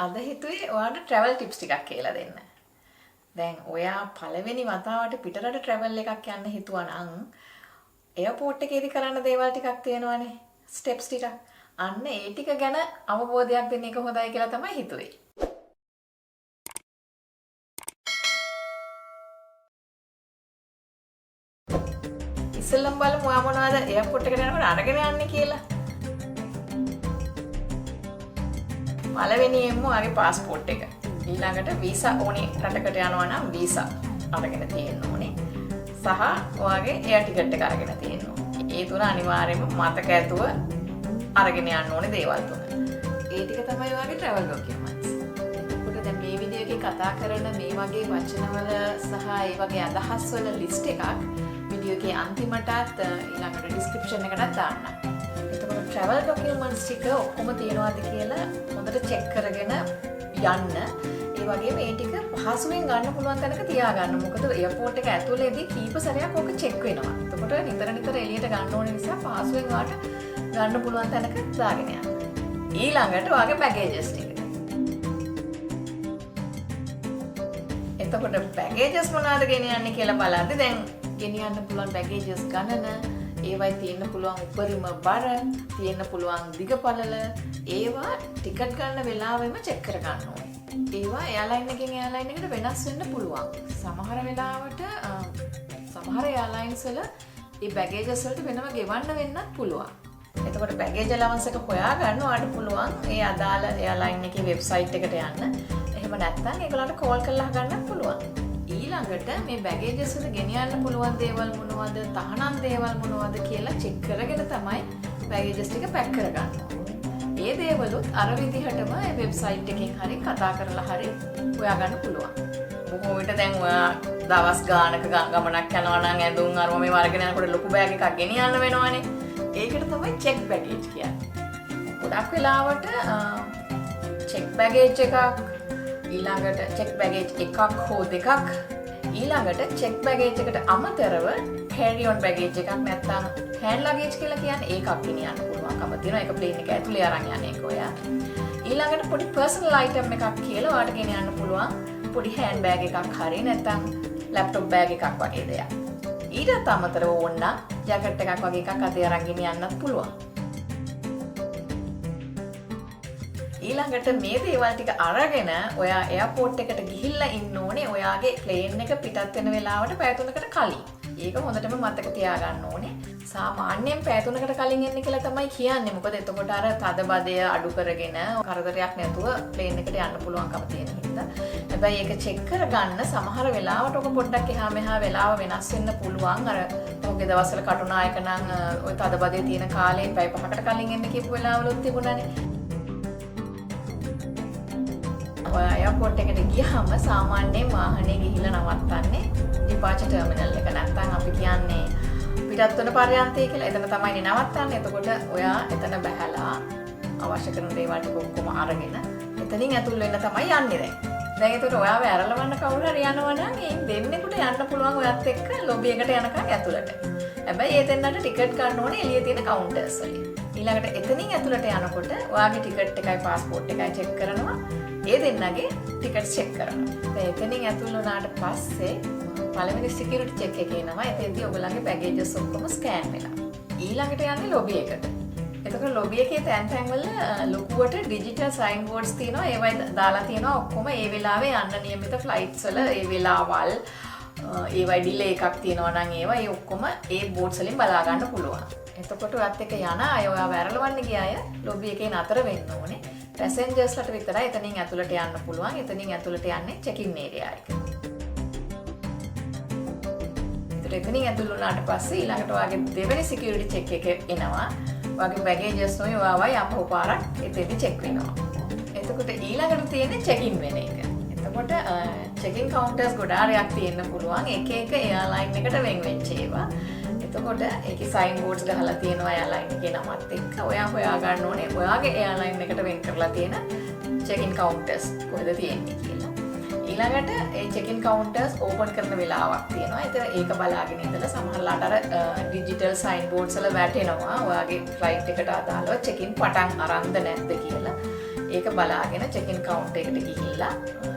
අද හිතුවේ ඔයාලට travel tips ටිකක් කියලා දෙන්න. දැන් ඔයා පළවෙනි වතාවට පිටරට travel එකක් යන්න හිතුවා නම් එයර්පෝට් එකේදී කරන්න දේවල් ටිකක් තියෙනවානේ. steps ටිකක්. අන්න ඒ ටික ගැන අවබෝධයක් දෙන්න එක හොඳයි කියලා තමයි හිතුවේ. ඉස්සෙල්ලම බලමු ඔයා මොනවද එයර්පෝට් එකට යනකොට අරගෙන යන්නේ කියලා. පළවෙනියෙන්ම ඔයාගේ પાස්පෝර්ට් එක. ඊළඟට වීසා ඕනේ රටකට යනවා නම් වීසා අරගෙන තියෙන්න ඕනේ. සහ ඔයාගේ එයාර් ටිකට් එක අරගෙන තියෙන්න ඕනේ. ඒ තුන අනිවාර්යයෙන්ම මතක ඇතුව අරගෙන යන්න ඕනේ දේවල් තුන. ඒ ටික තමයි ඔයාගේ travel documents. ඒකට දැන් මේ වීඩියෝ එකේ කතා කරන මේ වගේ වචනවල සහ ඒ වගේ අදහස් වල ලිස්ට් එකක් වීඩියෝ එකේ අන්තිමටත් ඊළඟට description එකටත් දාන්න. එතකොට travel documents ටික ඔක්කොම තියෙනවද කියලා හොඳට check කරගෙන යන්න. ඒ වගේම මේ ටික පහසුවෙන් ගන්න පුළුවන් තැනක තියාගන්න. මොකද එයර්පෝට් එක ඇතුළේදී කීප සැරයක් ඕක check වෙනවා. එතකොට නිතර එළියට ගන්න ඕන නිසා පහසුවෙන් වාට ගන්න පුළුවන් තැනක දාගෙන යන්න. ඊළඟට ඔයාගේ baggages ටික. එතකොට baggages මොනවද ගෙනියන්නේ කියලා බලද්දි දැන් ගෙනියන්න පුළුවන් baggages ගණන, ඒවයි තියෙන්න පුළුවන් උපරිම බර, තියෙන්න පුළුවන් දිග පළල, ඒවා ටිකට් ගන්න වෙලාවෙම චෙක් කර ගන්න ඕනේ. ඒවා එයාලයින් එකෙන් එයාලයින් එකට වෙනස් වෙන්න පුළුවන්. සමහර වෙලාවට සමහර එයාලයින්ස් වල මේ baggages වලට වෙනම ගෙවන්න වෙන්නත් පුළුවන්. එතකොට baggage allowance එක හොයාගන්න ඔයාලට පුළුවන් ඒ අදාළ එයාලයින් එකේ වෙබ්සයිට් එකට යන්න. එහෙම නැත්නම් ඒගොල්ලන්ට කෝල් කරලා අහගන්නත් පුළුවන්. ඊළඟට මේ baggages වල ගෙනියන්න පුළුවන් දේවල් මොනවද, තහනම් දේවල් මොනවද කියලා චෙක් කරගෙන තමයි baggages ටික පැක් කරගන්න ඕනේ. ඒ දේවලුත් අර විදිහටම මේ වෙබ්සයිට් එකෙන් හරි කතා කරලා හරි හොයාගන්න පුළුවන්. බොහෝ විට දැන් ඔයා දවස් ගානක ගමනක් යනවා නම් ඇඳුම් අරම මේ වර්ගෙන යනකොට ලොකු බෑග් එකක් ගෙනියන්න වෙනවනේ. ඒකට තමයි check baggage කියන්නේ. ගොඩක් වෙලාවට check baggage එකක් ඊළඟට check baggage එකක් හෝ දෙකක් ඊළඟට check baggage එකට අමතරව carry on baggage එකක් නැත්නම් hand luggage කියලා කියන්නේ ඒකක් ගෙනියන්න පුළුවන්කම තියෙනවා. ඒක plane එක ඇතුලේ අරන් යන්නේ ඒක ඔයා. ඊළඟට පොඩි personal item එකක් කියලා ඔයාලට ගෙනියන්න පුළුවන් පොඩි hand bag එකක් හරි නැත්නම් laptop bag එකක් වගේ දෙයක්. ඊටත් අමතරව ඕන නම් ජැකට් එකක් වගේ එකක් අතේ අරන් ගෙනියන්නත් පුළුවන්. ඊළඟට මේ දේවල් ටික අරගෙන ඔයා එයාපෝට් එකට ගිහිල්ලා ඉන්න ඕනේ ඔයාගේ ප්ලේන් එක පිටත් වෙන වෙලාවට පැය 3කට කලින්. ඒක හොඳටම මතක තියාගන්න ඕනේ. සාමාන්‍යයෙන් පැය 3කට කලින් එන්න කියලා තමයි කියන්නේ. මොකද එතකොට අර තද බදය අඩු කරගෙන කරදරයක් නැතුව ප්ලේන් එකට යන්න පුළුවන්කම තියෙන හින්දා. හැබැයි ඒක චෙක් කරගන්න සමහර වෙලාවට ඔක පොඩ්ඩක් එහා මෙහා වෙලාව වෙනස් වෙන්න පුළුවන්. අර ඔහුගේ දවස්වල කටුනායක නම් ওই තද බදේ තියෙන කාලේ පැය 5කට කලින් එන්න කියපු වෙලාවලුත් තිබුණානේ. එයාපෝට් එකට ගියහම සාමාන්‍යයෙන් වාහනේ ගිහිල්ලා නවත්තන්නේ ඩිපාචර් ටර්මිනල් එක. නැත්නම් අපි කියන්නේ පිටත් වෙන පර්යන්තය කියලා. එතන තමයි නවත්තන්නේ. එතකොට ඔයා එතන බැහැලා අවශ්‍ය කරන දේවල් ටික ඔක්කොම අරගෙන එතනින් ඇතුල් වෙන්න තමයි යන්නේ දැන්. දැන් ඒකට ඔයාව ඇරලවන්න කවුරු හරි යනවා නම් ඒ දෙන්නෙකුට යන්න පුළුවන් ඔයත් එක්ක ලොබි එකට යනකම් ඇතුළට. හැබැයි ඒ දෙන්නට ටිකට් ගන්න ඕනේ එළියේ තියෙන කවුන්ටර්ස් වලින්. ඊළඟට එතනින් ඇතුළට යනකොට ඔයාගේ ටිකට් එකයි પાස්පෝර්ට් එකයි චෙක් කරනවා. ඒ දෙන්නගේ ටිකට්ස් චෙක් කරනවා. දැන් එතනින් ඇතුල් වුණාට පස්සේ පළවෙනි සිකියුරිටි චෙක් එකේ එනවා. එතෙන්දී ඔයගොල්ලන්ගේ බෑගේජස් ඔක්කොම ස්කෑන් වෙලා. ඊළඟට යන්නේ ලොබි එකට. එතකොට ලොබි එකේ තැන් තැන්වල ලොකුවට ඩිජිටල් සයින් බෝඩ්ස් තියෙනවා. ඒවයි දාලා තියෙනවා ඔක්කොම ඒ වෙලාවේ යන්න නියමිත ෆ්ලයිට්ස් වල ඒ වෙලාවල් ඒවයි ඩිලේ එකක් තියෙනවා නම් ඒවා ඒ ඔක්කොම ඒ බෝඩ්ස් වලින් බලා ගන්න පුළුවන්. එතකොට ඔයත් එක්ක යන අය ඔයාව ඇරලවන්න ගිය අය ලොබි එකේ නතර වෙන්න ඕනේ. පැසෙන්ජර්ස්ලට විතරයි එතනින් ඇතුළට යන්න පුළුවන්. එතනින් ඇතුළට යන්නේ චෙකින් ඒරියා එක. එතනින් ඇතුල් වුණාට පස්සේ ඊළඟට ඔයාගේ දෙවෙනි සිකියුරිටි චෙක් එක එනවා. ඔයාගේ බෑගේජස් නොයි ඔයාවයි අපහු පාරක් එතෙන්දී චෙක් වෙනවා. එතකොට ඊළඟට තියෙන්නේ චෙකින් වෙන එක. එතකොට චෙකින් කවුන්ටර්ස් ගොඩාරයක් තියෙන්න පුළුවන්. එක එක එයාලයින් එකට වෙන් වෙච්ච ඒවා. එතකොට ඒකේ සයින් බෝඩ්ස් ගහලා තියෙනවා එයාලයින් එකේ නමත් එක්ක. ඔයා හොයාගන්න ඕනේ ඔයාගේ එයාලයින් එකට වෙන් කරලා තියෙන චෙකින් කවුන්ටර්ස් කොහෙද තියෙන්නේ කියලා. ඊළඟට ඒ චෙකින් කවුන්ටර්ස් ඕපන් කරන වෙලාවක් තියෙනවා. ඒතර ඒක බලාගෙන ඉඳලා සමහරලාට අර ඩිජිටල් සයින් බෝඩ්ස් වල වැටෙනවා ඔයාගේ ෆ්ලයිට් එකට අදාළව චෙකින් පටන් අරන්ද නැද්ද කියලා. ඒක බලාගෙන check-in counter එකට ගිහිල්ලා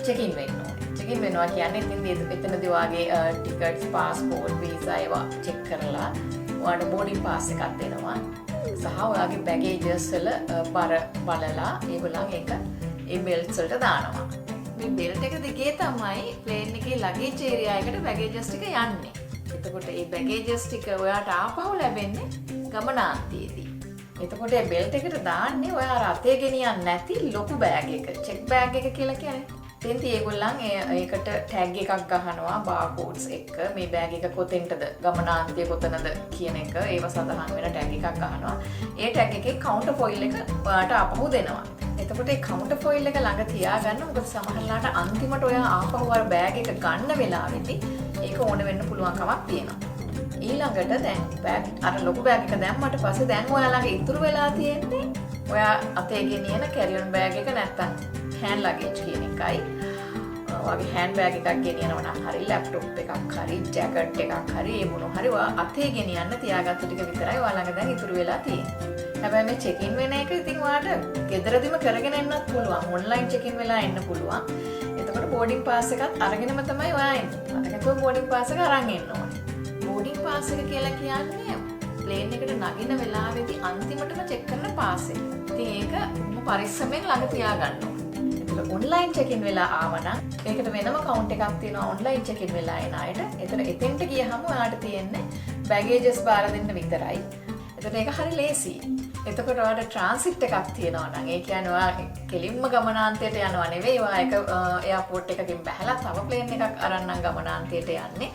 check-in වෙන්න ඕනේ. check-in වෙනවා කියන්නේ ඉතින් එතනදී වාගේ tickets, passport, visa ඒවා check කරලා ඔයාලට boarding pass එකක් දෙනවා. සහ ඔයාගේ baggages වල බර බලලා ඒගොල්ලන් ඒක ඒ belts වලට දානවා. මේ belt එක දිගේ තමයි plane එකේ luggage area එකට baggages ටික යන්නේ. එතකොට මේ baggages ටික ඔයාට ආපහු ලැබෙන්නේ ගමනාන්තයේදී. එතකොට මේ belt එකට දාන්නේ ඔයා රතේ ගෙනියන්නේ නැති ලොකු bag එක. check bag එක කියලා කියන්නේ. එතෙන්දී ඒගොල්ලන් ඒකට tag එකක් ගහනවා barcodes එක. මේ bag එක කොතෙන්ටද ගමනාන්තය කොතනද කියන එක ඒව සඳහන් වෙන tag එකක් ගහනවා. ඒ tag එකේ counter foil එක ඔයාට ආපහු දෙනවා. එතකොට මේ counter foil එක ළඟ තියාගන්න. මොකද සමහරලාට අන්තිමට ඔයා ආපහු අර bag එක ගන්න වෙලාවෙදී ඒක ඕන වෙන්න පුළුවන් කමක් තියෙනවා. ඊළඟට දැන් අර ලොකු බෑග් එක දැම්මට පස්සේ දැන් ඔයාලගේ ඉතුරු වෙලා තියෙන්නේ ඔයා අතේ ගෙනියන carry on bag එක නැත්තම් hand luggage කියන එකයි. ඔයාගේ hand bag එකක් ගෙනියනවා නම් හරි laptop එකක් හරි jacket එකක් හරි ඒ මොන හරි ඔයා අතේ ගෙනියන්න තියාගත්ත ටික විතරයි ඔයාලඟ දැන් ඉතුරු වෙලා තියෙන්නේ. හැබැයි මේ check in වෙන එක ඉතින් ඔයාලට ගෙදරදිම කරගෙන එන්නත් පුළුවන්. online check in වෙලා එන්න පුළුවන්. එතකොට boarding pass එකත් අරගෙනම තමයි ඔයා එන්නේ. අරගෙන boarding pass එක අරන් එන්න ඕනේ. boarding pass එක කියලා කියන්නේ ප්ලේන් එකට නගින වෙලාවේදී අන්තිමටම චෙක් කරන පාස් එක. ඉතින් ඒක පරිස්සමෙන් ළඟ තියාගන්න ඕනේ. ඒතර ඔන්ලයින් චෙක් ඉන් වෙලා ආවනම් ඒකට වෙනම කවුන්ට් එකක් තියෙනවා ඔන්ලයින් චෙක් ඉන් වෙලා එන අයට. ඒතර එතෙන්ට ගියහම ඔයාලට තියෙන්නේ බෑගේජස් බාර දෙන්න විතරයි. ඒතර ඒක හරි ලේසියි. එතකොට ඔයාලට ට්‍රාන්සිට් එකක් තියෙනවා නම් ඒ කියන්නේ ඔයා කෙලින්ම ගමනාන්තයට යනවා නෙවෙයි. ඔයා එක එයාපෝට් එකකින් බැහැලා තව ප්ලේන් එකක් අරන් නම් ගමනාන්තයට යන්නේ.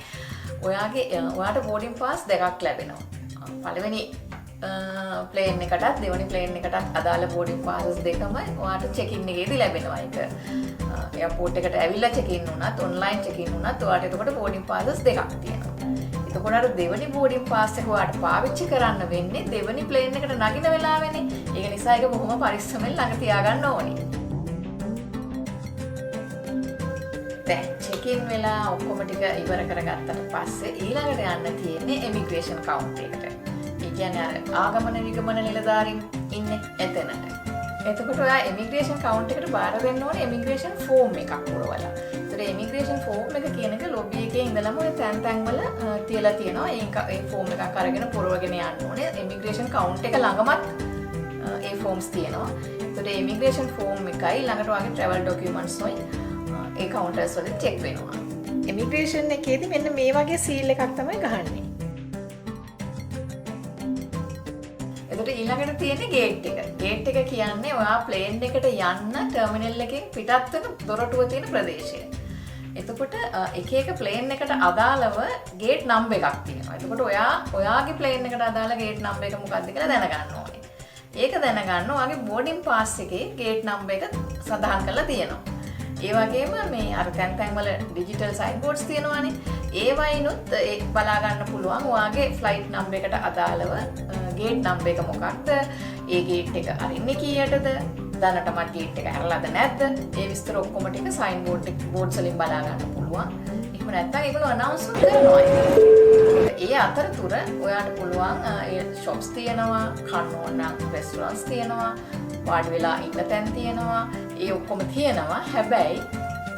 ඔයාට boarding pass දෙකක් ලැබෙනවා. පළවෙනි ප්ලේන් එකටත් දෙවෙනි ප්ලේන් එකටත් අදාළ boarding passes දෙකම ඔයාට check-in එකේදී ලැබෙනවා. ඒක එයාපෝට් එකට ඇවිල්ලා check-in වුණත් online check-in වුණත් ඔයාට එතකොට boarding passes දෙකක් තියෙනවා. එතකොට අර දෙවෙනි boarding pass එක ඔයාට පාවිච්චි කරන්න වෙන්නේ දෙවෙනි ප්ලේන් එකට නගින වෙලාවෙනේ. ඒක නිසා ඒක බොහොම පරිස්සමෙන් ළඟ තියාගන්න ඕනේ. දැන් check-in වෙලා ඔක්කොම ටික ඉවර කරගත්තට පස්සේ ඊළඟට යන්න තියෙන්නේ immigration counter එකට. ඒ කියන්නේ අර ආගමන නිගමන නිලධාරීන් ඉන්නේ එතනට. එතකොට ඔයා immigration counter එකට බාර දෙන්න ඕනේ immigration form එකක් පුරවලා. ඒතර immigration form එක කියන එක lobby එකේ ඉඳලම ඔය තැන් වල තියලා තියෙනවා. ඒ form එකක් අරගෙන පුරවගෙන යන්න ඕනේ. immigration counter එක ළඟමත් ඒ forms තියෙනවා. ඒතර immigration form එකයි ළඟට ඔයාගේ travel documents ඔයි ඒ කවුන්ටර්ස් වලින් චෙක් වෙනවා. ඉමිග්‍රේෂන් එකේදී මෙන්න මේ වගේ සීල් එකක් තමයි ගහන්නේ. එතකොට ඊළඟට තියෙන්නේ ගේට් එක. ගේට් එක කියන්නේ ඔයා ප්ලේන් එකට යන්න ටර්මිනල් එකෙන් පිටත් වෙන දොරටුව තියෙන ප්‍රදේශය. එතකොට එක එක ප්ලේන් එකට අදාළව ගේට් නම්බර් එකක් තියෙනවා. එතකොට ඔයාගේ ප්ලේන් එකට අදාළ ගේට් නම්බර් එක මොකක්ද කියලා දැනගන්න ඕනේ. ඒක දැනගන්න ඔයාගේ බෝඩින් පාස් එකේ ගේට් නම්බර් එක සඳහන් කරලා තියෙනවා. ඒ වගේම මේ අර තැන් වල ඩිජිටල් සයින් බෝඩ්ස් තියෙනවානේ. ඒවයිනුත් බලා ගන්න පුළුවන් ඔයාගේ ෆ්ලයිට් නම්බර් එකට අදාළව ගේට් නම්බර් එක මොකක්ද? ඒ ගේට් එක අරින්නේ කීයටද? දැනටමත් ගේට් එක ඇරලාද නැද්ද? ඒ විස්තර ඔක්කොම ටික සයින් බෝඩ්ස් වලින් බලා ගන්න පුළුවන්. එහෙම නැත්නම් ඒගොල්ලෝ අනවුන්ස්මන්ට් කරනවා. ඒ අතරතුර ඔයාට පුළුවන් ඒ shops තියෙනවා, කන්න ඕන නම් restaurants තියෙනවා, වාඩි වෙලා ඉන්න තැන් තියෙනවා. ඒ ඔක්කොම තියෙනවා. හැබැයි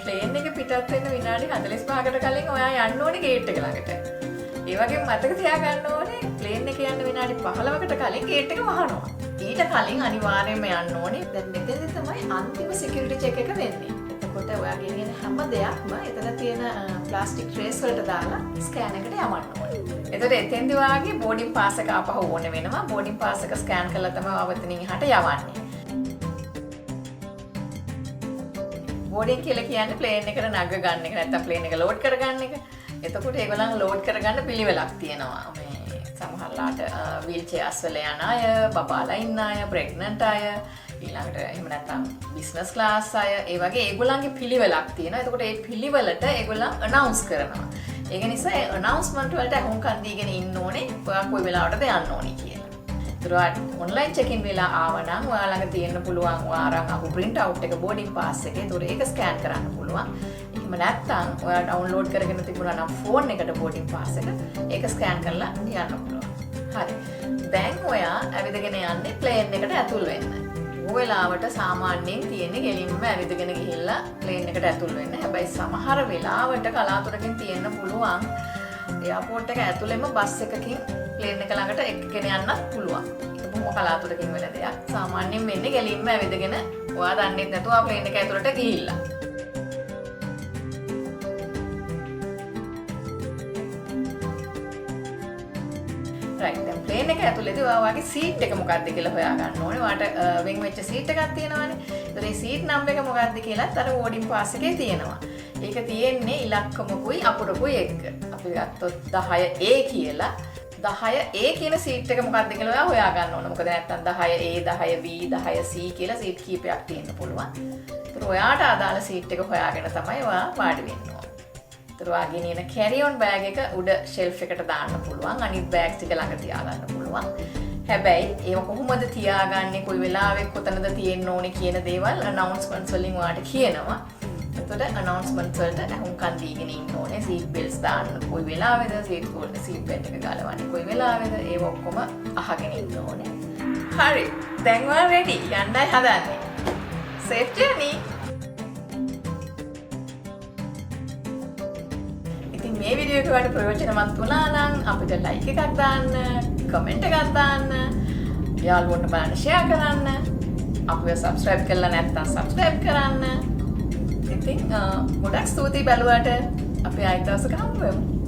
ප්ලේන් එක පිටත් වෙන්න විනාඩි 45කට කලින් ඔයා යන්න ඕනේ ගේට් එක ළඟට. ඒ වගේම මතක තියාගන්න ඕනේ ප්ලේන් එක යන්න විනාඩි 15කට කලින් ගේට් එක වහනවා. ඊට කලින් අනිවාර්යයෙන්ම යන්න ඕනේ. දැන් මෙතනදී තමයි අන්තිම සිකියුරිටි චෙක් එක වෙන්නේ. එතකොට ඔයා ගෙනියන හැම දෙයක්ම එතන තියෙන ප්ලාස්ටික් ට්‍රේස් වලට දාලා ස්කෑන් එකට යවන්න ඕනේ. එතකොට එතෙන්දී ඔයාගේ බෝඩින් පාස් එක ආපහු ඕන වෙනවා. බෝඩින් පාස් එක ස්කෑන් කරලා තමයි අවතනින් එහාට යවන්නේ. බෝඩින් කියලා කියන්නේ ප්ලේන් එකට නග ගන්න එක නැත්නම් ප්ලේන් එක ලෝඩ් කරගන්න එක. එතකොට ඒගොල්ලන් ලෝඩ් කරගන්න පිළිවෙලක් තියෙනවා. මේ සමහරලාට වීල් චෙයර්ස් වල යන අය, බබාලා ඉන්න අය, ප්‍රෙග්නන්ට් අය, ඊළඟට එහෙම නැත්නම් බිස්නස් ක්ලාස් අය, ඒ වගේ ඒගොල්ලන්ගේ පිළිවෙලක් තියෙනවා. එතකොට ඒ පිළිවෙලට ඒගොල්ලන් අනවුන්ස් කරනවා. ඒක නිසා ඒ අනවුන්ස්මන්ට් වලට අහුම්කම් දීගෙන ඉන්න ඕනේ. ඔයා කොයි වෙලාවටද යන්න ඕනේ කියලා. ඔන්ලයින් check-in වෙලා ආවනම් ඔයා ළඟ තියෙන්න පුළුවන් ඔයා අරන් ආපු print out එක boarding pass එකේ. ඒතොර ඒක ස්කෑන් කරන්න පුළුවන්. එහෙම නැත්නම් ඔයා ඩවුන්ලෝඩ් කරගෙන තිබුණා නම් ෆෝන් එකට boarding pass එක ඒක ස්කෑන් කරලා යන්න පුළුවන්. හරි. දැන් ඔයා ඇවිදගෙන යන්නේ ප්ලේන් එකට ඇතුල් වෙන්න. බොහෝ වෙලාවට සාමාන්‍යයෙන් තියෙන්නේ ගෙලින්ම ඇවිදගෙන ගිහිල්ලා ප්ලේන් එකට ඇතුල් වෙන්න. හැබැයි සමහර වෙලාවට කලාතුරකින් තියෙන්න පුළුවන් එයාපෝට් එක ඇතුළෙම බස් එකකින් ප්ලේන් එක ළඟට එක්කගෙන යන්නත් පුළුවන්. ඒක බොහොම කලාතුරකින් වෙන දෙයක්. සාමාන්‍යයෙන් වෙන්නේ ගෙලින්ම ඇවිදගෙන ඔයා දන්නේ නැතුව ප්ලේන් එක ඇතුළට ගිහිල්ලා. දැන් ප්ලේන් එක ඇතුළේදී ඔයාගේ සීට් එක මොකක්ද කියලා හොයාගන්න ඕනේ. ඔයාට වෙන් වෙච්ච සීට් එකක් තියෙනවානේ. ඒතර මේ සීට් නම්බර් එක මොකක්ද කියලාත් අර බෝඩින් පාස් එකේ තියෙනවා. ඒක තියෙන්නේ ඉලක්කමකුයි අපුරකුයි එක්ක. අපි ගත්තොත් 10A කියලා. 10A කියන සීට් එක මොකක්ද කියලා ඔයා හොයාගන්න ඕන. මොකද නැත්තම් 10A, 10B, 10C කියලා සීට් කීපයක් තියෙන්න පුළුවන්. ඒතර ඔයාට අදාළ සීට් එක හොයාගෙන තමයි ඔයා වාඩි වෙන්න ඕන. ඔයාගේ නියන කැරියොන් බෑග් එක උඩ ෂෙල්ෆ් එකට දාන්න පුළුවන්. අනිත් බෑග්ස් ටික ළඟ තියාගන්න පුළුවන්. හැබැයි ඒව කොහොමද තියාගන්නේ, කොයි වෙලාවෙක කොතනද තියෙන්න ඕනේ කියන දේවල් අනවුන්ස්මන්ට්ස් වලින් ඔයාට කියනවා. එතකොට අනවුන්ස්මන්ට්ස් වලට අහුම්කම් දීගෙන ඉන්න ඕනේ. සීට් බෙල්ට්ස් දාන්න කොයි වෙලාවෙද, සීට් බෙල්ට් එක ගලවන්නේ කොයි වෙලාවෙද, ඒව ඔක්කොම අහගෙන ඉන්න ඕනේ. හරි. දැන් ඔයා රෙඩි. යන්නයි හදන්නේ. Safe journey. මේ වීඩියෝ එක ඔයාලට ප්‍රයෝජනවත් වුණා නම් අපිට ලයික් එකක් දාන්න, කමෙන්ට් එකක් දාන්න, යාළුවන්ට බලන්න ෂෙයා කරන්න, අපිව සබ්ස්ක්‍රයිබ් කරලා නැත්නම් සබ්ස්ක්‍රයිබ් කරන්න. ඉතින් ගොඩක් ස්තුතියි බලුවාට. අපි ආයෙත් දවසක හමු වෙමු.